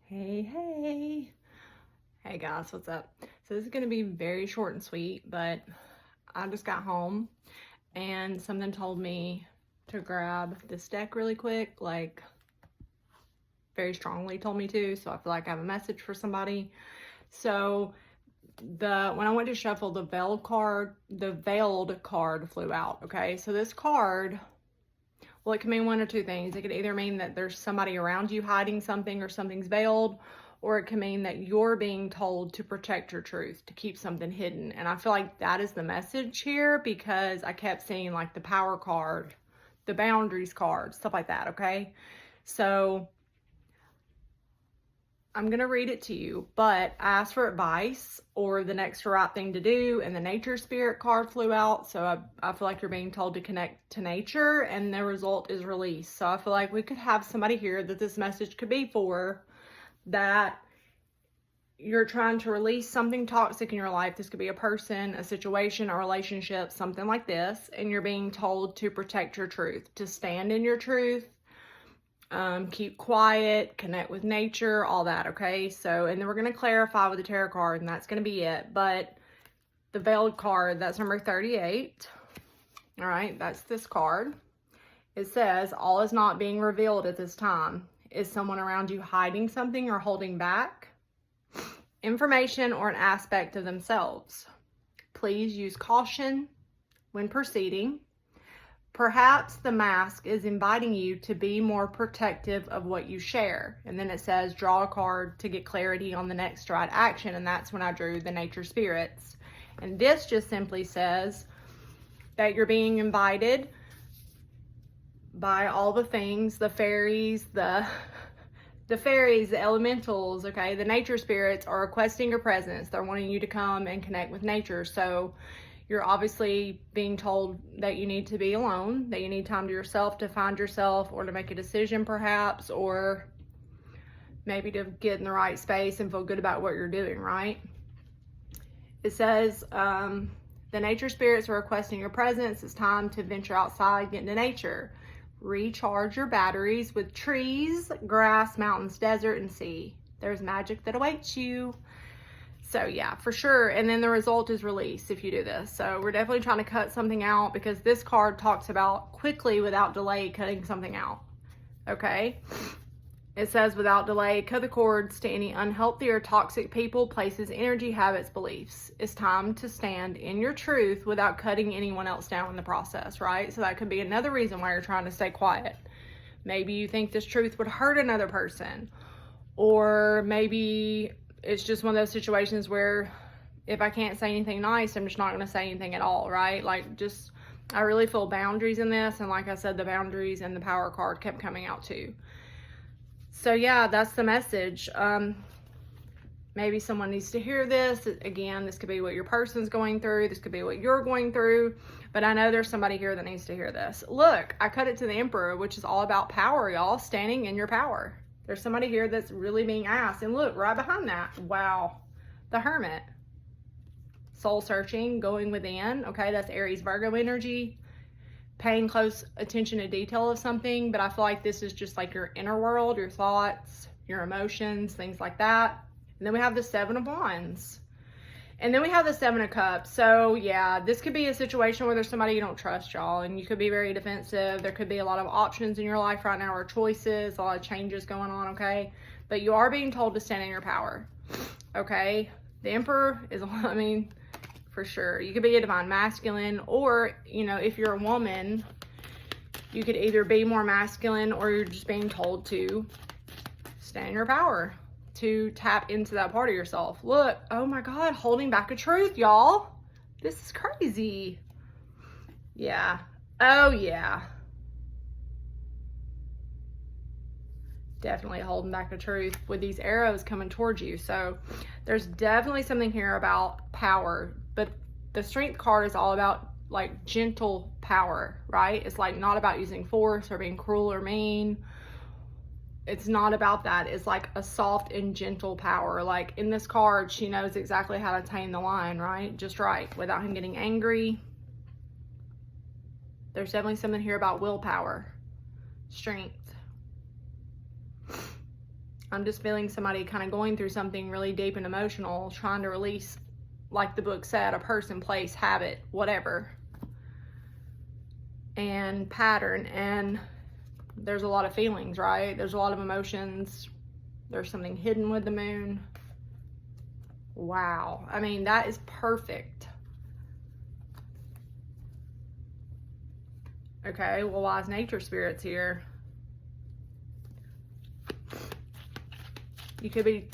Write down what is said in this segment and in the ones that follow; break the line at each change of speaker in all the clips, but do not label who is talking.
Hey. Hey guys, what's up? So this is going to be very short and sweet, but I just got home and something told me to grab this deck really quick, like very strongly told me to, so I feel like I have a message for somebody. So when I went to shuffle, the veiled card flew out, okay? So this card, well, it can mean one or two things. It could either mean that there's somebody around you hiding something or something's veiled, or it can mean that you're being told to protect your truth, to keep something hidden. And I feel like that is the message here, because I kept seeing like the power card, the boundaries card, stuff like that, okay? So I'm going to read it to you, but I asked for advice or the next right thing to do, and the nature spirit card flew out. So I feel like you're being told to connect to nature, and the result is release. So I feel like we could have somebody here that this message could be for, that you're trying to release something toxic in your life. This could be a person, a situation, a relationship, something like this, and you're being told to protect your truth, to stand in your truth, keep quiet, connect with nature, all that, okay? So, and then we're going to clarify with the tarot card, and that's going to be it. But the veiled card, that's number 38. All right, that's this card. It says, all is not being revealed at this time. Is someone around you hiding something or holding back information or an aspect of themselves? Please use caution when proceeding. Perhaps the mask is inviting you to be more protective of what you share. And then it says, draw a card to get clarity on the next right action. And that's when I drew the nature spirits. And this just simply says that you're being invited by all the things, the fairies, the elementals, okay? The nature spirits are requesting your presence. They're wanting you to come and connect with nature. So you're obviously being told that you need to be alone, that you need time to yourself to find yourself, or to make a decision perhaps, or maybe to get in the right space and feel good about what you're doing, right? It says, the nature spirits are requesting your presence. It's time to venture outside, get into nature. Recharge your batteries with trees, grass, mountains, desert, and sea. There's magic that awaits you. So yeah, for sure. And then the result is release if you do this. So we're definitely trying to cut something out, because this card talks about quickly, without delay, cutting something out. Okay. It says, without delay, cut the cords to any unhealthy or toxic people, places, energy, habits, beliefs. It's time to stand in your truth without cutting anyone else down in the process, right? So that could be another reason why you're trying to stay quiet. Maybe you think this truth would hurt another person, or maybe it's just one of those situations where if I can't say anything nice, I'm just not going to say anything at all, right? Like, just, I really feel boundaries in this. And like I said, the boundaries and the power card kept coming out too. So yeah, that's the message. Maybe someone needs to hear this. Again, this could be what your person's going through. This could be what you're going through. But I know there's somebody here that needs to hear this. Look, I cut it to the Emperor, which is all about power, y'all. Standing in your power. There's somebody here that's really being asked. And look, right behind that, wow, the Hermit. Soul searching, going within. Okay, that's Aries, Virgo energy. Paying close attention to detail of something. But I feel like this is just like your inner world, your thoughts, your emotions, things like that. And then we have the Seven of Wands. And then we have the Seven of Cups. So yeah, this could be a situation where there's somebody you don't trust, y'all, and you could be very defensive. There could be a lot of options in your life right now, or choices, a lot of changes going on, okay? But you are being told to stand in your power, okay? The Emperor is, I mean, for sure. You could be a divine masculine, or, you know, if you're a woman, you could either be more masculine, or you're just being told to stand in your power, to tap into that part of yourself. Look, oh my God, holding back a truth, y'all. This is crazy. Yeah. Oh yeah. Definitely holding back a truth with these arrows coming towards you. So there's definitely something here about power, but the Strength card is all about like gentle power, right? It's like not about using force or being cruel or mean. It's not about that. It's like a soft and gentle power. Like in this card, she knows exactly how to tame the lion, right? Just right, without him getting angry. There's definitely something here about willpower, strength. I'm just feeling somebody kind of going through something really deep and emotional, trying to release, like the book said, a person, place, habit, whatever, and pattern. And there's a lot of feelings, right? There's a lot of emotions. There's something hidden with the moon. Wow. I mean, that is perfect. Okay, well, wise nature spirits here. You could be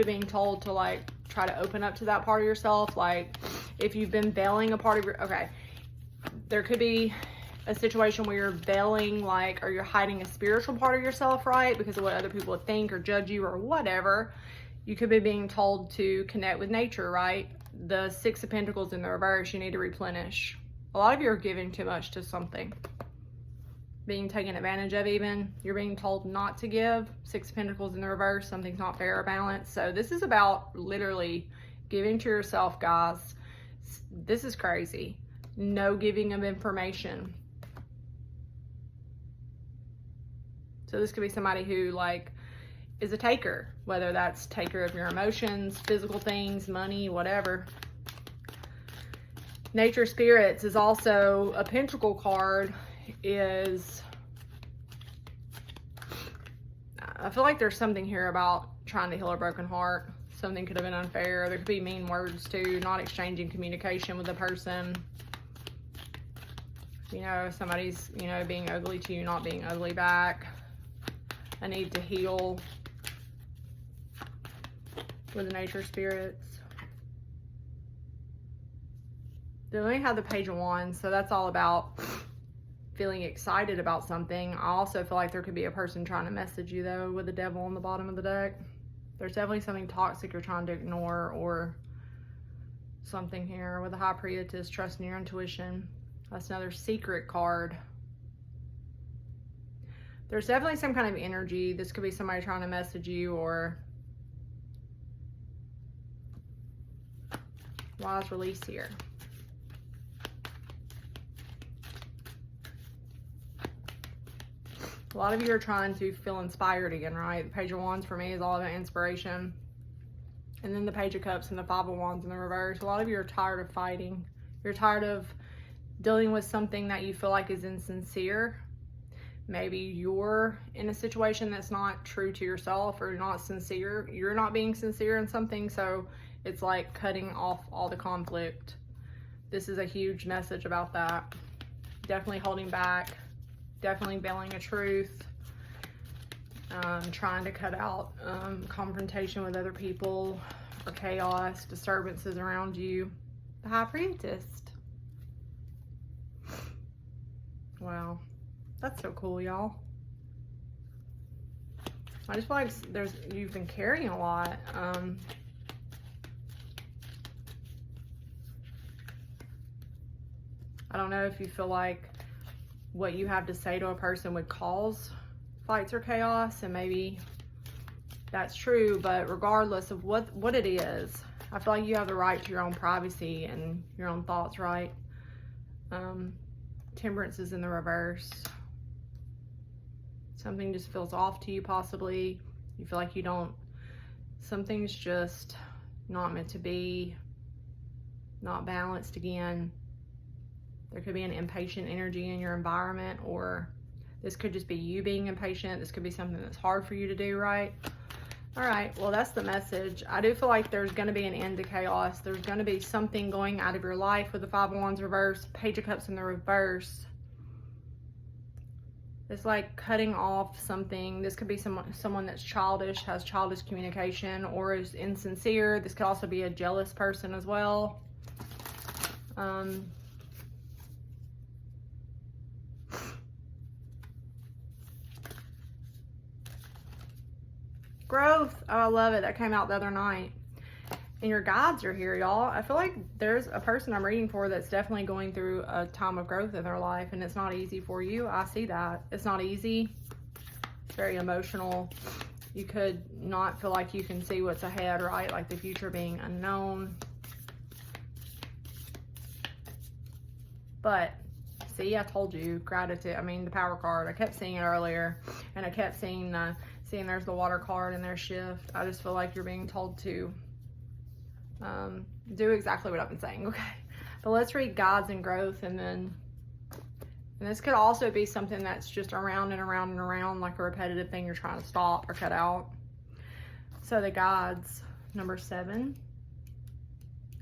being told to like try to open up to that part of yourself. Like if you've been veiling a part of okay, there could be a situation where you're veiling, like, or you're hiding a spiritual part of yourself, right? Because of what other people would think or judge you or whatever. You could be being told to connect with nature, right? The Six of Pentacles in the reverse, you need to replenish. A lot of you are giving too much to something. Being taken advantage of even. You're being told not to give. Six of Pentacles in the reverse, something's not fair or balanced. So this is about literally giving to yourself, guys. This is crazy. No giving of information. So this could be somebody who like is a taker, whether that's taker of your emotions, physical things, money, whatever. Nature spirits is also a pentacle card. Is I feel like there's something here about trying to heal a broken heart. Something could have been unfair. There could be mean words too, not exchanging communication with the person. You know, somebody's, you know, being ugly to you, not being ugly back. A need to heal with the nature spirits. They only have the Page of Wands, so that's all about feeling excited about something. I also feel like there could be a person trying to message you though with the Devil on the bottom of the deck. There's definitely something toxic you're trying to ignore or something here with the High Priestess, trusting your intuition. That's another secret card. There's definitely some kind of energy. This could be somebody trying to message you or wise release here. A lot of you are trying to feel inspired again, right? The Page of Wands for me is all about inspiration. And then the Page of Cups and the Five of Wands in the reverse. A lot of you are tired of fighting. You're tired of dealing with something that you feel like is insincere. Maybe you're in a situation that's not true to yourself or not sincere. You're not being sincere in something, so it's like cutting off all the conflict. This is a huge message about that. Definitely holding back. Definitely veiling a truth. Trying to cut out confrontation with other people or chaos, disturbances around you. The High Priestess. Wow. That's so cool, y'all. I just feel like you've been carrying a lot. I don't know if you feel like what you have to say to a person would cause fights or chaos, and maybe that's true, but regardless of what it is, I feel like you have the right to your own privacy and your own thoughts, right? Temperance is in the reverse. Something just feels off to you, possibly. You feel like something's just not meant to be, not balanced again. There could be an impatient energy in your environment, or this could just be you being impatient. This could be something that's hard for you to do, right? All right, well, that's the message. I do feel like there's going to be an end to chaos. There's going to be something going out of your life with the Five of Wands reverse, Page of Cups in the reverse. It's like cutting off something. This could be someone that's childish, has childish communication, or is insincere. This could also be a jealous person as well. Growth. Oh, I love it. That came out the other night. And your guides are here, y'all. I feel like there's a person I'm reading for that's definitely going through a time of growth in their life, and it's not easy for you. I see that. It's not easy. It's very emotional. You could not feel like you can see what's ahead, right? Like the future being unknown. But see, I told you, gratitude. I mean, the Power card. I kept seeing it earlier, and I kept seeing seeing there's the water card and their shift. I just feel like you're being told to do exactly what I've been saying, okay? But let's read guides and growth, and this could also be something that's just around and around and around, like a repetitive thing you're trying to stop or cut out. So the guides, number 7. And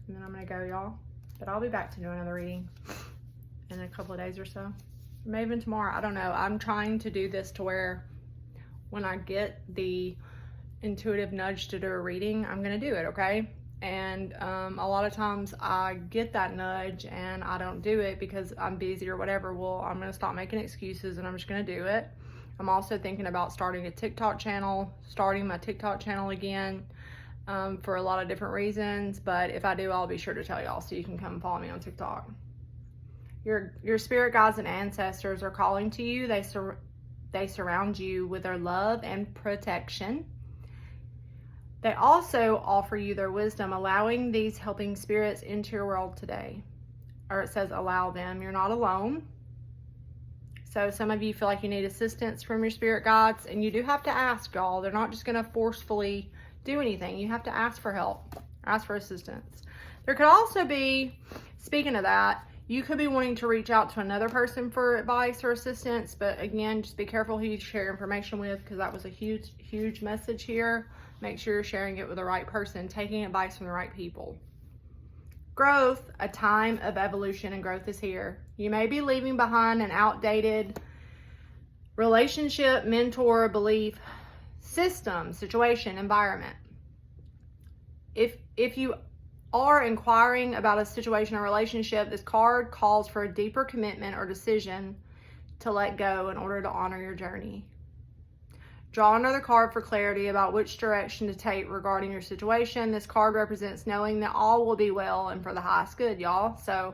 then I'm going to go, y'all. But I'll be back to do another reading in a couple of days or so. Maybe even tomorrow. I don't know. I'm trying to do this to where when I get the intuitive nudge to do a reading, I'm going to do it, okay? And a lot of times I get that nudge and I don't do it because I'm busy or whatever. Well, I'm going to stop making excuses and I'm just going to do it. I'm also thinking about starting my TikTok channel again for a lot of different reasons. But if I do, I'll be sure to tell y'all so you can come follow me on TikTok. Your spirit guides and ancestors are calling to you. They surround you with their love and protection. They also offer you their wisdom, allowing these helping spirits into your world today. Or it says allow them. You're not alone. So some of you feel like you need assistance from your spirit guides, and you do have to ask, y'all. They're not just going to forcefully do anything. You have to ask for help, ask for assistance. There could also be, speaking of that, you could be wanting to reach out to another person for advice or assistance, but again, just be careful who you share information with, because that was a huge message here. Make sure you're sharing it with the right person, taking advice from the right people. Growth, a time of evolution and growth is here. You may be leaving behind an outdated relationship, mentor, belief, system, situation, environment. If you are inquiring about a situation or relationship, this card calls for a deeper commitment or decision to let go in order to honor your journey. Draw another card for clarity about which direction to take regarding your situation. This card represents knowing that all will be well and for the highest good, y'all. So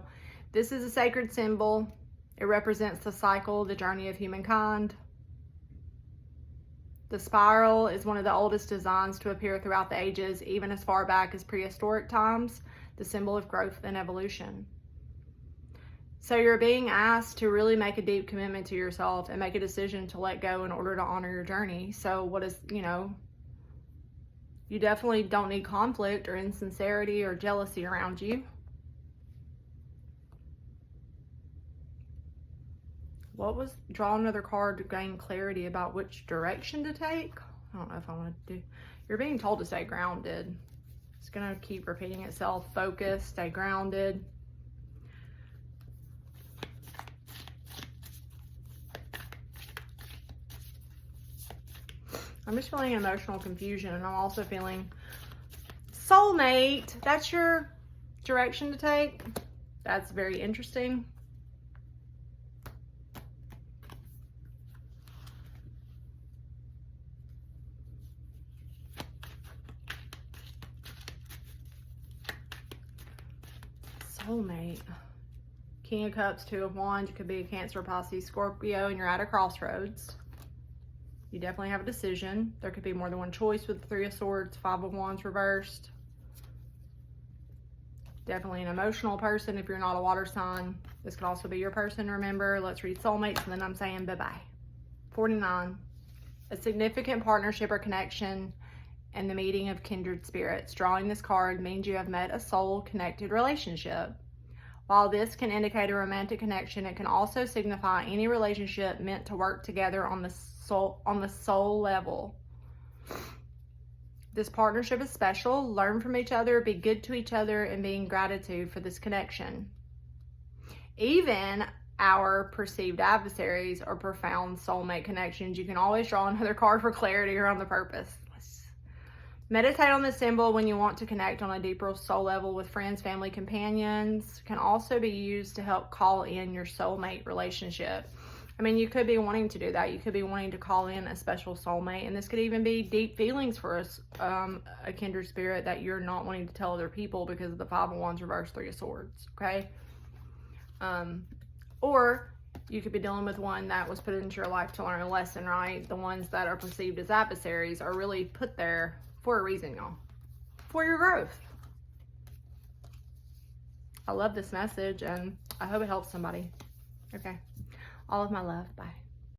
this is a sacred symbol. It represents the cycle, the journey of humankind. The spiral is one of the oldest designs to appear throughout the ages, even as far back as prehistoric times, the symbol of growth and evolution. So you're being asked to really make a deep commitment to yourself and make a decision to let go in order to honor your journey. So what is, you definitely don't need conflict or insincerity or jealousy around you. Draw another card to gain clarity about which direction to take. I don't know if I want to do. You're being told to stay grounded. It's going to keep repeating itself. Focus, stay grounded. I'm just feeling emotional confusion, and I'm also feeling soulmate. That's your direction to take. That's very interesting. Soulmate. King of Cups, Two of Wands. You could be a Cancer, Pisces, Scorpio, and you're at a crossroads. You definitely have a decision. There could be more than one choice with the Three of Swords, Five of Wands reversed. Definitely an emotional person if you're not a water sign. This could also be your person, remember. Let's read soulmates, and then I'm saying bye-bye. 49. A significant partnership or connection and the meeting of kindred spirits. Drawing this card means you have met a soul-connected relationship. While this can indicate a romantic connection, it can also signify any relationship meant to work together on the soul level. This partnership is special. Learn from each other, be good to each other, and be in gratitude for this connection. Even our perceived adversaries are profound soulmate connections. You can always draw another card for clarity or on the purpose. Meditate on this symbol when you want to connect on a deeper soul level with friends, family, companions. Can also be used to help call in your soulmate relationship. I mean, you could be wanting to do that. You could be wanting to call in a special soulmate, and this could even be deep feelings for a kindred spirit that you're not wanting to tell other people because of the Five of Wands reverse, Three of Swords, okay? Or you could be dealing with one that was put into your life to learn a lesson, right? The ones that are perceived as adversaries are really put there for a reason, y'all. For your growth. I love this message, and I hope it helps somebody. Okay. All of my love. Bye.